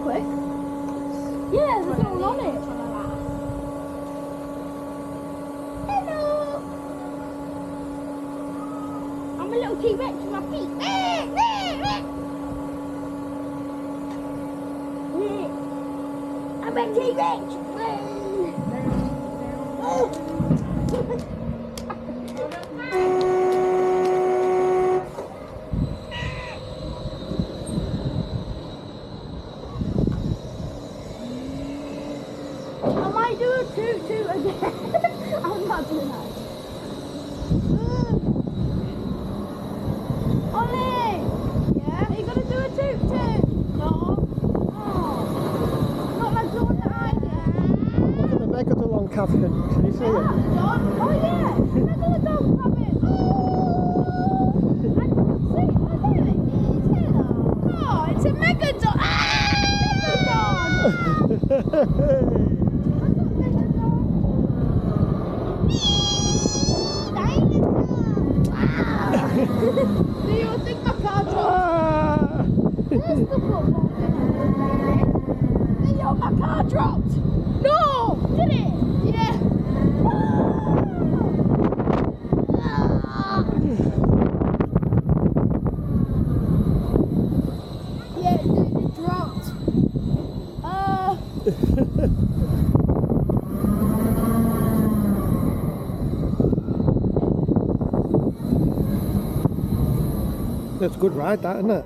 quick. Yeah, there's all on it. Hello. I'm a little T-Rex with my feet. I'm a T-Rex. Oh. Do a toot again. I'm not doing that. Ollie! Yeah? Are you going to do a toot? No. Oh. Not like the one that I did. Look at the megalodon, Catherine. Can you see it? Oh yeah! Megalodon coming! Oh! Oh, it's a megalodon! Ah! Megalodon! Do you think my car dropped? There's the football. Hey, yo, my car dropped. No! Did it? Yeah. Yeah, dude, it dropped. That's a good ride, that, isn't it?